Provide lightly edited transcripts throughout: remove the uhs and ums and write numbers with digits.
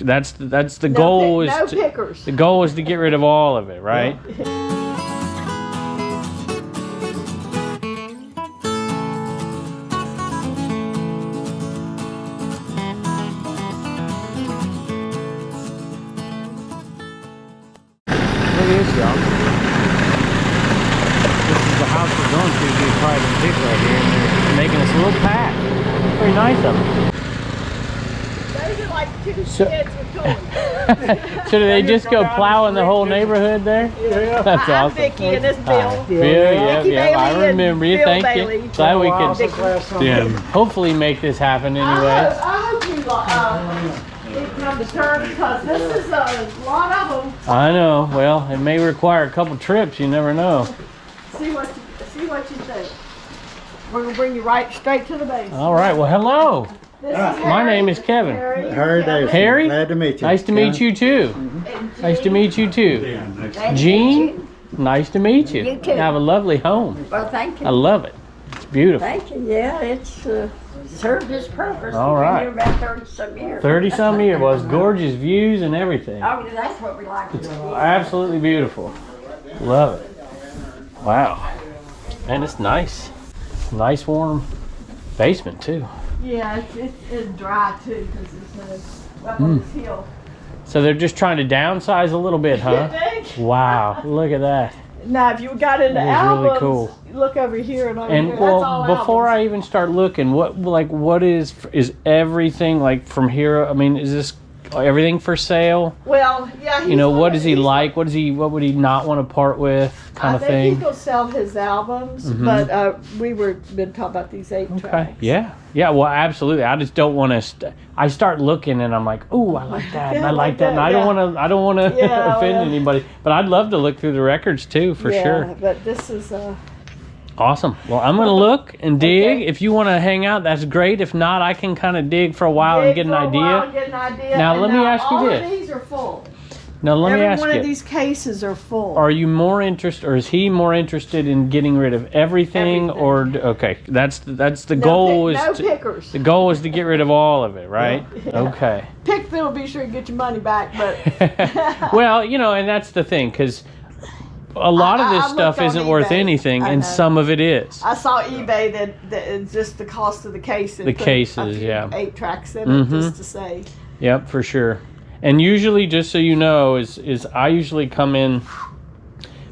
That's the goal. No pickers. The goal is to get rid of all of it, right? Look at this, y'all. This is the house we're going to do a private pick right here, and they're making us a little pack. Pretty nice of them. Those are like two kids with toys. So do they just go plowing the whole neighborhood there? Yeah. That's I'm awesome. Vicky and this Bill. Bill, yeah, Vicky yeah, I Bailey and remember you. Bill Thank Bailey. you. Glad we could Yeah. hopefully make this happen anyway. I hope you come to terms because this is a lot of them. I know. Well, it may require a couple trips. You never know. See what you think. We're gonna bring you right straight to the base. All right. Well, hello. This is My Harry. name is Kevin. Harry Davis. Harry? Glad to meet you. Nice to meet you too. And Nice to meet you too. Jean, nice to meet you. You too. Have a lovely home. Well, thank I you. love it. It's beautiful. Thank you. Yeah, it's served its purpose. All We've been right. here about 30-some years. 30-some years. Well, it's gorgeous views and everything. Oh, that's what we like to do. Absolutely beautiful. Love it. Wow. And it's nice. Nice warm basement too. Yeah, it's dry too because it's up on this hill. So they're just trying to downsize a little bit, huh? Wow. Look at that. Now, if you got into That is really albums, cool. look over here and over And here. That's all well, before albums. I even start looking, what is everything like from here? I mean, is this everything for sale? Well, yeah. You know, what does he like? What would he not want to part with? Kind of I think thing. he's gonna sell his albums, but we been talking about these 8 Okay. tracks. Yeah. Yeah. Well, absolutely. I just don't want to. I start looking and I'm like, oh, I like that, and I like that, and I don't want to. I don't want to Yeah, offend well. anybody, but I'd love to look through the records too, for Yeah, sure. but this is Awesome. Well, I'm gonna look and dig. Okay. If you want to hang out, that's great. If not, I can kind of dig for a while and get an idea. Get an idea. Now, And let me ask you all this. of these are full. Now, let me Every ask one of you: these cases are full. are you more interested, or is he more interested in getting rid of everything, Everything. or okay? That's the no goal pick, is no to, pickers. the goal is to get rid of all of it, right? Yeah. Okay. Pick them, be sure you get your money back. But Well, you know, and that's the thing, because a lot of this I looked stuff on isn't worth eBay. anything, I and know. some of it is. I saw eBay that it's just the cost of the case. And The put cases, a few yeah. 8 tracks in it Mhm. just to say. Yep, for sure. And usually, just so you know, is I usually come in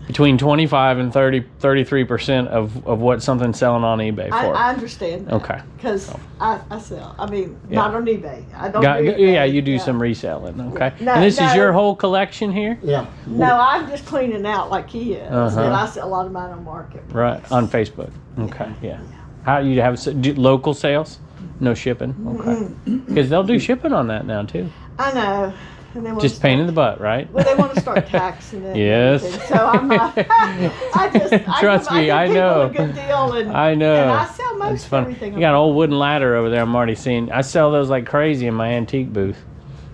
between 25 and 33% of what something's selling on eBay for. I understand that. Okay. Because I sell. I mean, Yeah. not on eBay. I don't do eBay. Yeah, you do some reselling. Okay. No, And this is no. your whole collection here? Yeah. No, I'm just cleaning out like he is. Uh-huh. And I sell a lot of mine on market. Right, on Facebook. Okay, yeah. How you have local sales? No shipping? Okay. Because they'll do shipping on that now, too. I know. And they want Just to pain in the butt, right? Well, they want to start taxing it. and Yes. everything. So I'm not. Trust me, I give know. people a good deal, and I know. And I sell most It's of fun. everything. You got an old wooden ladder over there I'm already seeing. I sell those like crazy in my antique booth.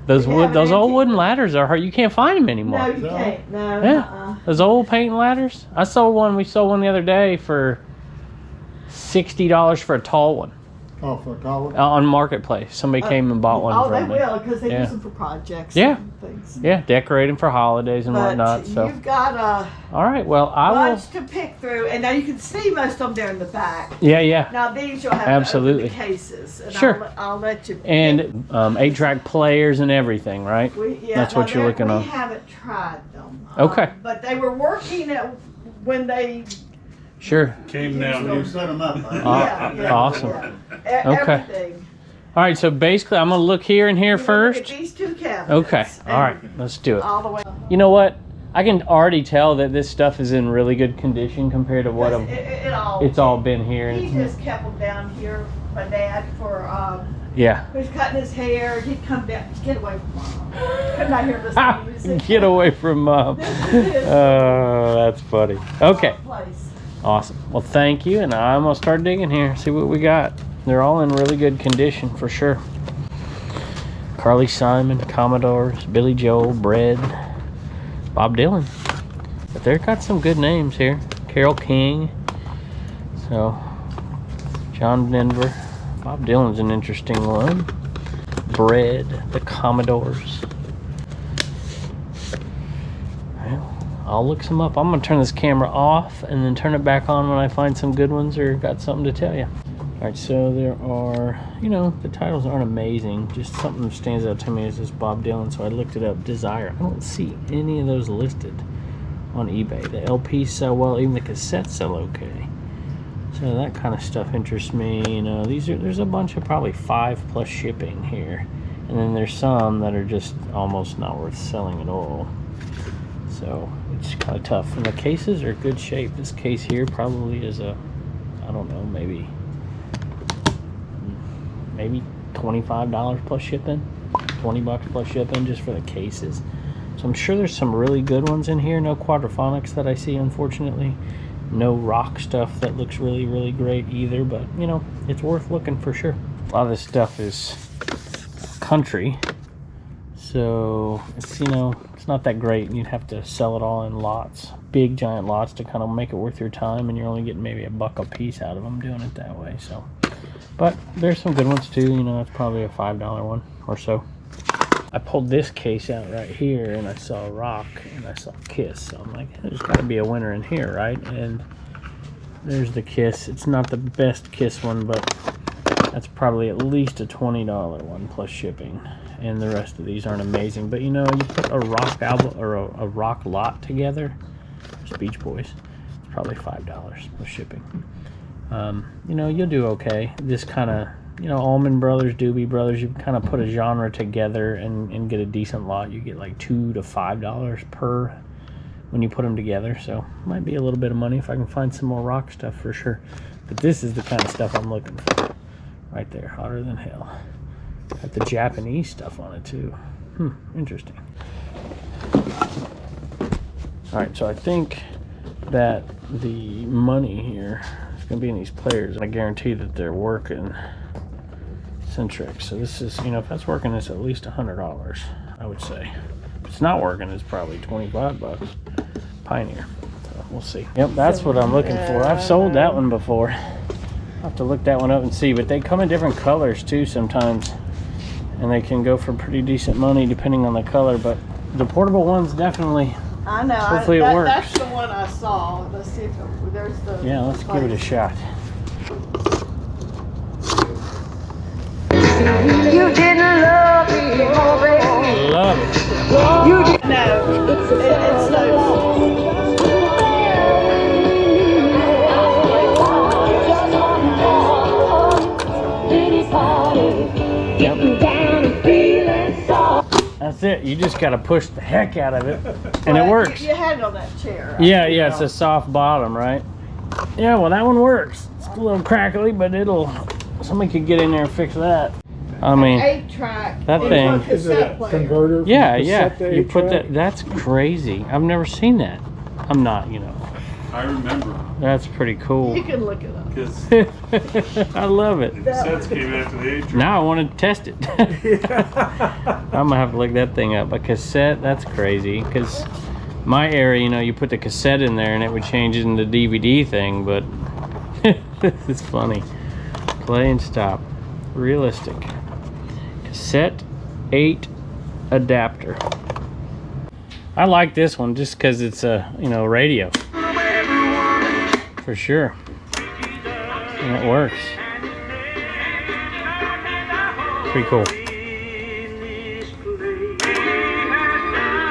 Those You have an those old antique wooden ladders are hard. You can't find them anymore. No, you can't. No. Yeah. Those old painting ladders. We sold one the other day for $60 for a tall one Oh, for a dollar. on Marketplace. Somebody came and bought one Oh, they from me. will because they Yeah. use them for projects. Yeah. And things. Yeah, decorating for holidays and But whatnot. So, you've got a all right. Well, I will. bunch to pick through, and now you can see most of them there in the back. Yeah, yeah. Now these you'll have Absolutely. to open the cases, and Sure. I'll let you. And 8-track players and everything, right? That's what you're looking We on. haven't tried them. Okay. But they were working at when they. Sure. Came down So here. set them up. Awesome. Okay. Everything. All right. So basically, I'm gonna look here and here You're gonna look first. at these 2 cabinets. Okay. and All right. Let's do it. All the way. You know what? I can already tell that this stuff is in really good condition compared to what it's all been here. He And just kept them down here. My dad for yeah. he was cutting his hair. He'd come down. Get away from mom. Couldn't I hear this music? Get away from mom. Oh, that's funny. Okay. Place. Awesome. Well, thank you, and I'm gonna start digging here. See what we got. They're all in really good condition for sure. Carly Simon, Commodores, Billy Joel, Bread, Bob Dylan. But they've got some good names here. Carole King. So, John Denver. Bob Dylan's an interesting one. bread, the Commodores. Well, I'll look some up. I'm gonna turn this camera off and then turn it back on when I find some good ones or got something to tell you. All right, so there are, you know, the titles aren't amazing. Just something that stands out to me is this Bob Dylan, so I looked it up. Desire. I don't see any of those listed on eBay. The LPs sell well, even the cassettes sell okay. So that kind of stuff interests me. You know, there's a bunch of probably 5+ shipping here, and then there's some that are just almost not worth selling at all. So it's kind of tough. And the cases are good shape. This case here probably is a, I don't know, maybe $25 plus shipping, $20 plus shipping just for the cases. So I'm sure there's some really good ones in here. No quadraphonics that I see, unfortunately. No rock stuff that looks really, really great either, but you know, it's worth looking for sure. A lot of this stuff is country, so it's, you know, it's not that great. You'd have to sell it all in lots, big giant lots, to kind of make it worth your time, and you're only getting maybe $1 a piece out of them doing it that way. So, but there's some good ones too. You know, it's probably a $5 one or so. I pulled this case out right here and I saw Rock and I saw Kiss. So I'm like, there's got to be a winner in here, right? And there's the Kiss. It's not the best Kiss one, but that's probably at least a $20 one plus shipping. And the rest of these aren't amazing. But you know, you put a Rock album or a Rock lot together, there's Beach Boys, it's probably $5 plus shipping. You know, you'll do okay. This kind of, you know, Allman Brothers, Doobie Brothers, you kind of put a genre together and get a decent lot. You get like $2 to $5 per when you put them together. So might be a little bit of money if I can find some more rock stuff for sure. But this is the kind of stuff I'm looking for right there. Hotter than hell. Got the Japanese stuff on it too. Interesting. All right, so I think that the money here is going to be in these players. I guarantee that they're working Centric. So this is, you know, if that's working, it's at least $100, I would say. If it's not working, it's probably $25. Pioneer. So we'll see. Yep, that's what I'm looking for. I've sold that one before. I'll have to look that one up and see. But they come in different colors too sometimes, and they can go for pretty decent money depending on the color. But the portable ones definitely. I know. Hopefully it works. That's the one I saw. Let's see if there's the. Yeah, let's give it a shot. You didn't love me more, baby. Love it. You didn't. No, it's those. That's it. You just got to push the heck out of it, and it works. You had it on that chair. Right? Yeah, yeah, it's a soft bottom, right? Yeah, well, that one works. It's a little crackly, but somebody could get in there and fix that. I mean, 8-track. that thing. Is it a converter? from Yeah, cassette yeah. to You put 8-track? that. That's crazy. I've never seen that. I'm not, you know. I remember That's pretty cool. You can look it up. because the I love it. cassettes came after the 8-track. Now I want to test it. I'm gonna have to look that thing up. A cassette, that's crazy. Because my area, you know, you put the cassette in there and it would change it into DVD thing, but it's funny. Play and stop. Realistic. Cassette 8 adapter. I like this one just because it's a, you know, radio. For sure. And it works. Pretty cool.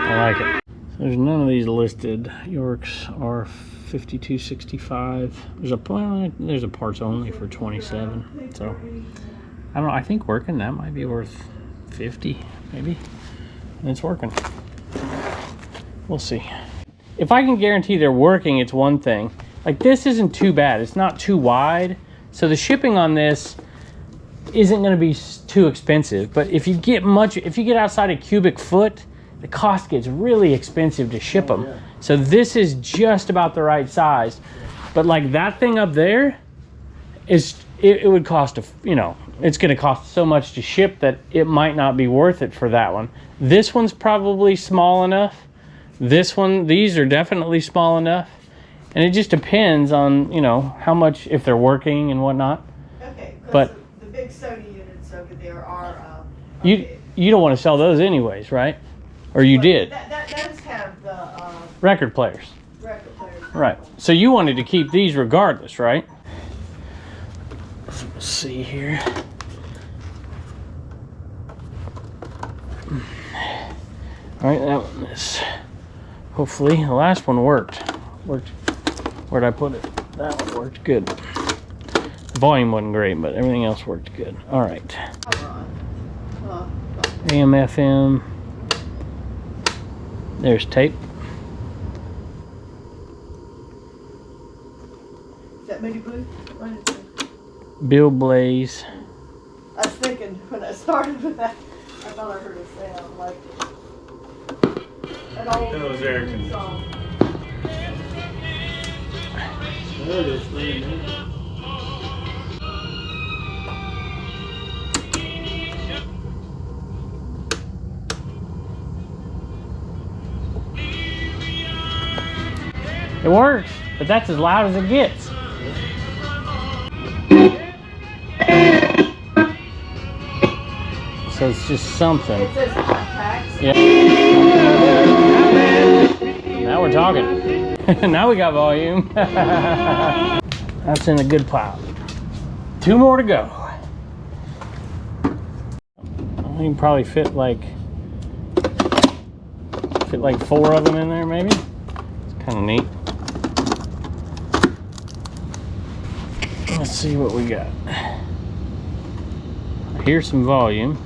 I like it. So there's none of these listed. Yorks are 5265. There's a parts only for 27. So I don't know. I think working that might be worth 50 maybe. And it's working. We'll see. If I can guarantee they're working, it's one thing. Like this isn't too bad. It's not too wide. So the shipping on this isn't going to be too expensive. But if you get outside a cubic foot, the cost gets really expensive to ship them. Yeah. So this is just about the right size. But like that thing up there it would cost it's going to cost so much to ship that it might not be worth it for that one. This one's probably small enough. These are definitely small enough. And it just depends on, you know, how much, if they're working and whatnot. Okay, but the big Sony units over there are You don't want to sell those anyways, right? Or you did? Those have the Record players. record players. Right. So you wanted to keep these regardless, right? Let's see here. All right, that one is hopefully the last one worked. Where'd I put it? That one worked good. The volume wasn't great, but everything else worked good. All right. AM, FM. There's tape. Is that Moody Blue? What is it? Bill Blaze. I was thinking when I started with that, I thought I heard a sound like an old That was air conditioning. song. It works, but that's as loud as it gets. So it's just something. It says contacts. Yeah. Now we're talking. Now we got volume. That's in a good pile. 2 more to go. You can probably fit like 4 of them in there, maybe. It's kind of neat. Let's see what we got. Here's some volume.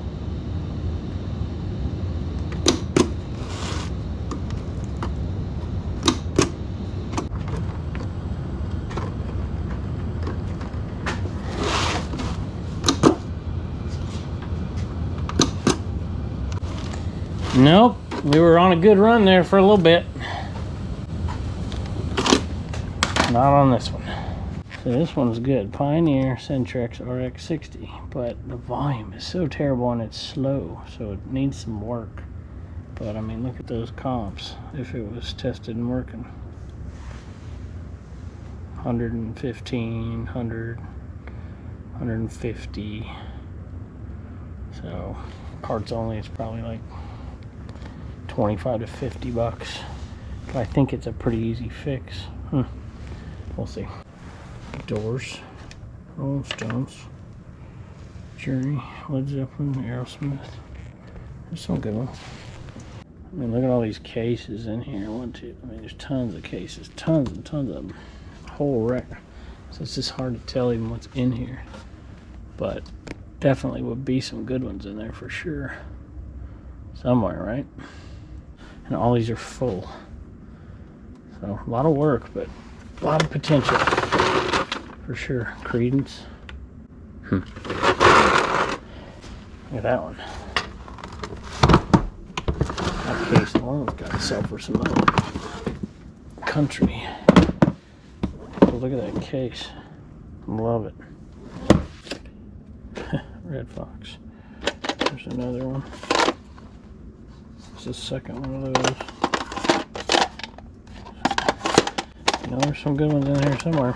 Nope, we were on a good run there for a little bit. Not on this one. So this one's good. Pioneer Centrex RX60, but the volume is so terrible and it's slow, so it needs some work. But I mean, look at those comps if it was tested and working. 115, 100, 150. So parts only, it's probably like 25 to 50 bucks. But I think it's a pretty easy fix. We'll see. Doors, Rolling Stones, Journey, Led Zeppelin, Aerosmith. There's some good ones. I mean, look at all these cases in here. I mean, there's tons of cases, tons and tons of them. Whole wreck. So it's just hard to tell even what's in here. But definitely would be some good ones in there for sure. Somewhere, right? And all these are full. So a lot of work, but a lot of potential. For sure. Credence. Look at that one. That case alone's got to sell for some money. Country. Oh, look at that case. Love it. Red Fox. There's another one. It's the second one of those. You know, there's some good ones in here somewhere.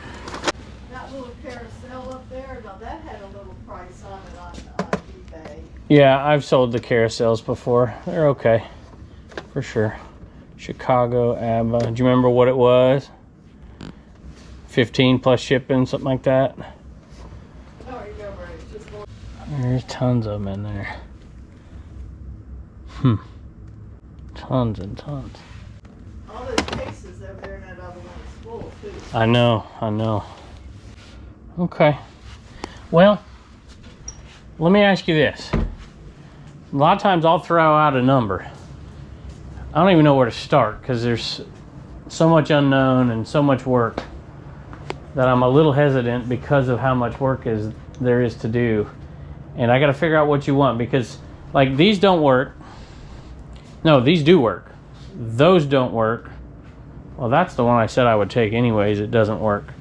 That little carousel up there, now that had a little price on it on eBay. Yeah, I've sold the carousels before. They're okay. For sure. Chicago, ABBA. Do you remember what it was? 15 plus shipping, something like that. I don't remember, it's just more. There's tons of them in there. Tons and tons. All those cases over there and that other one is full too. I know. Okay. Well, let me ask you this. A lot of times I'll throw out a number. I don't even know where to start because there's so much unknown and so much work that I'm a little hesitant because of how much work there is to do. And I got to figure out what you want because like these don't work. No, these do work. Those don't work. Well, that's the one I said I would take anyways. It doesn't work.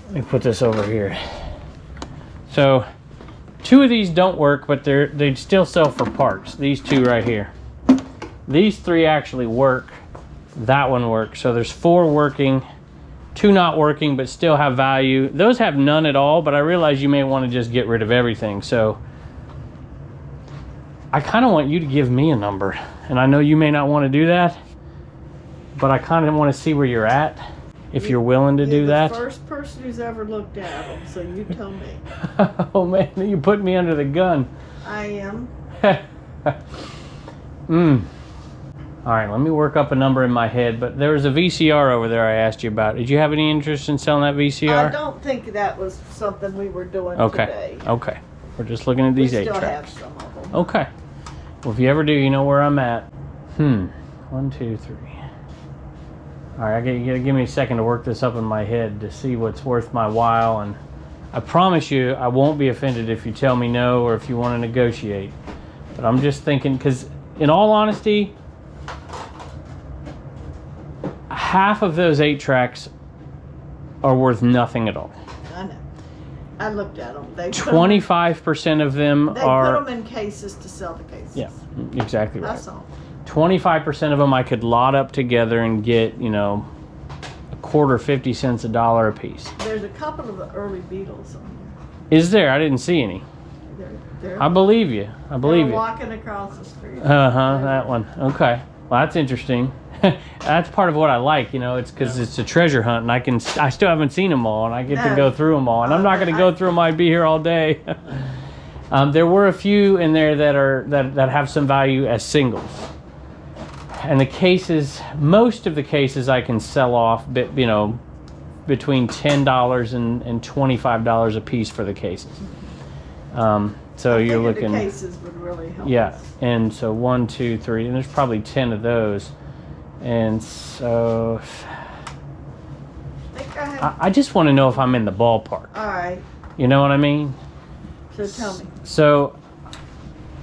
Let me put this over here. So 2 of these don't work, but they still sell for parts. These 2 right here. These 3 actually work. That one works. So there's 4 working, 2 not working, but still have value. Those have none at all, but I realize you may want to just get rid of everything. So I kind of want you to give me a number. And I know you may not want to do that, but I kind of want to see where you're at, if you're willing to do You're that. the first person who's ever looked at them, so you tell me. Oh man, you put me under the gun. I am. All right, let me work up a number in my head. But there was a VCR over there I asked you about. Did you have any interest in selling that VCR? I don't think that was something we were doing Okay. today. Okay. We're just looking at these we 8 still tracks. have some of them. Okay. Well, if you ever do, you know where I'm at. 1, 2, 3. All right, you gotta give me a second to work this up in my head to see what's worth my while. And I promise you, I won't be offended if you tell me no or if you want to negotiate. But I'm just thinking, because in all honesty, half of those 8 tracks are worth nothing at all. I know. I looked at them. 25% of them They are. put them in cases to sell the cases. Yeah, exactly right. That's all. 25% of them I could lot up together and get, a quarter, 50 cents, $1 a piece. There's a couple of the early Beatles on Is there? I didn't see any. there. They're I believe you. I believe they're you. walking across the street. That one. Okay. Well, that's interesting. That's part of what I like, it's because it's a treasure hunt, and I still haven't seen them all, and I get to go through them all, and I'm not going to go through them. I'd be here all day. There were a few in there that have some value as singles, and the cases, most of the cases I can sell off, between $10 and $25 a piece for the cases. So you're looking. The cases would really help. Yeah, us. and so 1, 2, 3, and there's probably 10 of those, and so I think I have. I just want to know if I'm in the ballpark. All right. You know what I mean? So tell me. So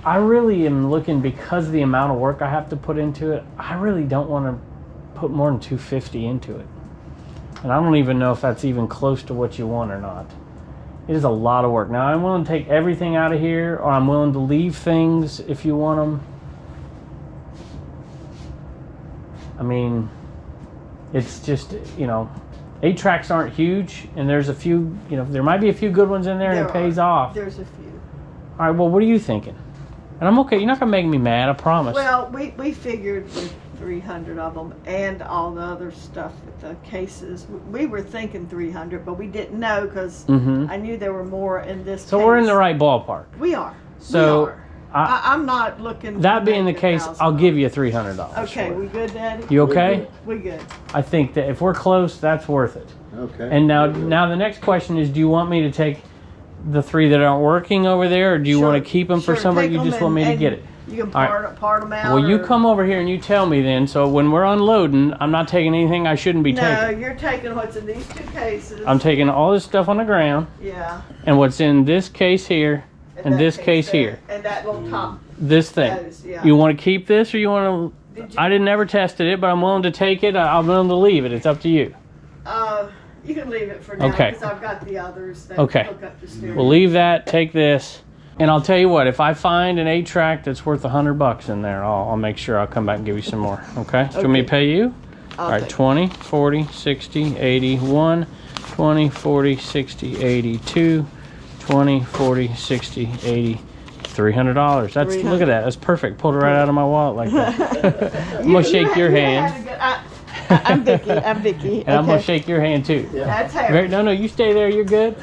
I really am looking, because of the amount of work I have to put into it. I really don't want to put more than $250 into it, and I don't even know if that's even close to what you want or not. It is a lot of work. Now, I'm willing to take everything out of here, or I'm willing to leave things if you want them. I mean, it's just, 8 tracks aren't huge, and there's a few, there might be a few good ones in there, and it pays off. There's a few. All right, well, what are you thinking? And I'm okay. You're not going to make me mad, I promise. Well, we figured with 300 of them and all the other stuff with the cases, we were thinking 300, but we didn't know because I knew there were more in this So case. we're in the right ballpark. We are. So we are. I'm not looking. That being the case, I'll give you $300. Okay, for it. we good, Daddy? You okay? We good. I think that if we're close, that's worth it. Okay. And now the next question is, do you want me to take the 3 that aren't working over there, or do you Sure, want to keep them for sure, somebody? take You just them want me to and get it? You can All right. part them out. Well, you or- come over here and you tell me then. So when we're unloading, I'm not taking anything I shouldn't be No, taking. you're taking what's in these 2 cases. I'm taking all this stuff on the ground, Yeah. and what's in this case here, and that this case there, here, And that little top. this thing. Those, yeah. You want to keep this, or you want to? Did you- I didn't ever tested it, but I'm willing to take it. I'm willing to leave it. It's up to you. You can leave it for now Okay. because I've got the others that Okay. hook up the stereo. We'll leave that. Take this. And I'll tell you what, if I find an 8 track that's worth $100 in there, I'll make sure I'll come back and give you some more. Okay? Do you want me to pay you? All right, take 20, 40, 60, 80, 1, 20, 40, 60, 80, 2, 20, 40, 60, 80, $300. That's look at that. That's perfect. Pulled it right out of my wallet like that. I'm gonna shake your hand. I'm Vicky. I'm Vicky. And I'm gonna shake your hand too. That's Harry. No, you stay there. You're good.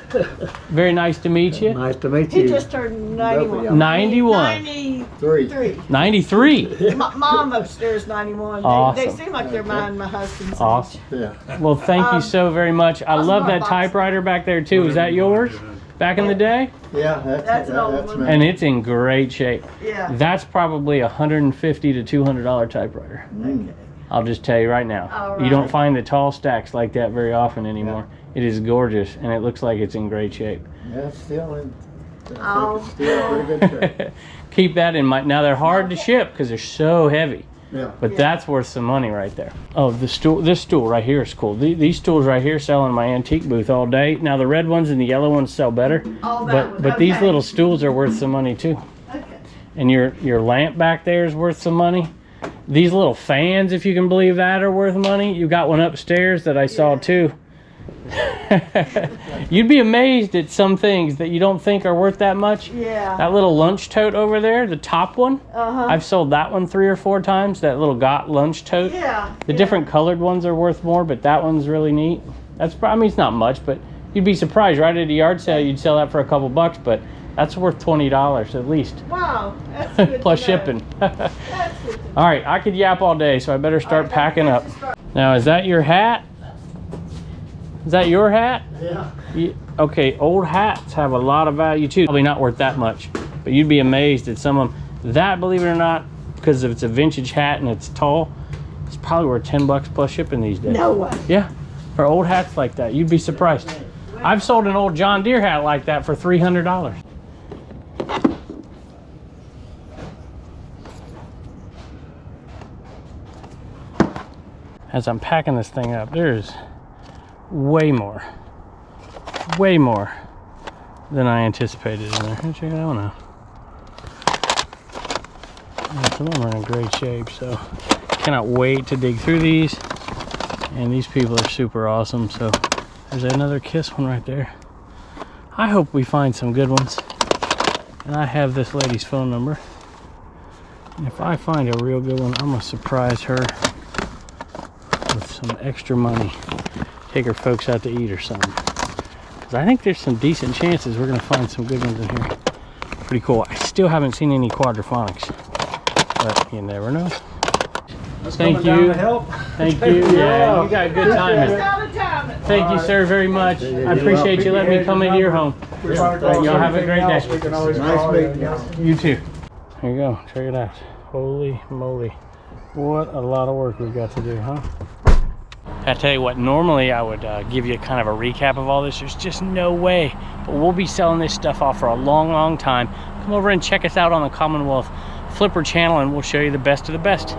Very nice to meet you. Nice to meet He you. just turned 91. 91. 93. 93. Mom upstairs 91. Awesome. They seem like they're mine, my husband's Awesome. Yeah. Well, thank you so very much. I love that box. typewriter back there too. Is that yours? Back in the day? Yeah, That's an old one. me. And it's in great shape. Yeah. That's probably $150 to $200 typewriter. Okay. I'll just tell you right now. All You don't right. find the tall stacks like that very often anymore. It is gorgeous, and it looks like it's in great shape. Yeah, it's still in. Oh. Still pretty good shape. Keep that in mind. Now they're hard to ship because they're so heavy, Yeah. but that's worth some money right there. Oh, this stool right here is cool. These stools right here sell in my antique booth all day. Now the red ones and the yellow ones sell better, Oh, that one. but these Okay. little stools are worth some money too. Okay. And your lamp back there is worth some money. These little fans, if you can believe that, are worth money. You got one upstairs that I saw too. You'd be amazed at some things that you don't think are worth that much. Yeah. That little lunch tote over there, the top one, Uh-huh. I've sold that one 3 or 4 times, that little got lunch tote. Yeah. The different colored ones are worth more, but that one's really neat. That's I mean, it's not much, but you'd be surprised. Right at a yard sale, you'd sell that for a couple bucks, but that's worth $20 at least. Wow. That's good Plus to know. shipping. That's good to know. All right, I could yap all day, so I better start packing up. Now, is that your hat? Is that your hat? Yeah. Okay, old hats have a lot of value too. Probably not worth that much, but you'd be amazed at some of them. That, believe it or not, because if it's a vintage hat and it's tall, it's probably worth $10 plus shipping these days. No way. Yeah, for old hats like that, you'd be surprised. I've sold an old John Deere hat like that for $300. As I'm packing this thing up, there's way more than I anticipated in there. Check that one out. And some of them are in great shape, so cannot wait to dig through these. And these people are super awesome. So there's another Kiss one right there. I hope we find some good ones. And I have this lady's phone number. And if I find a real good one, I'm gonna surprise her with some extra money. Take her folks out to eat or something. Because I think there's some decent chances we're gonna find some good ones in here. Pretty cool. I still haven't seen any quadraphonics, but you never know. Thank you. Thank you. Yeah, you got good timing. Thank you, sir, very much. I appreciate you letting me come into your home. Y'all have a great day. Nice meeting you. You too. Here you go. Check it out. Holy moly. What a lot of work we've got to do, huh? I tell you what, normally I would give you kind of a recap of all this. There's just no way. But we'll be selling this stuff off for a long time. Come over and check us out on the Commonwealth Flipper channel and we'll show you the best of the best.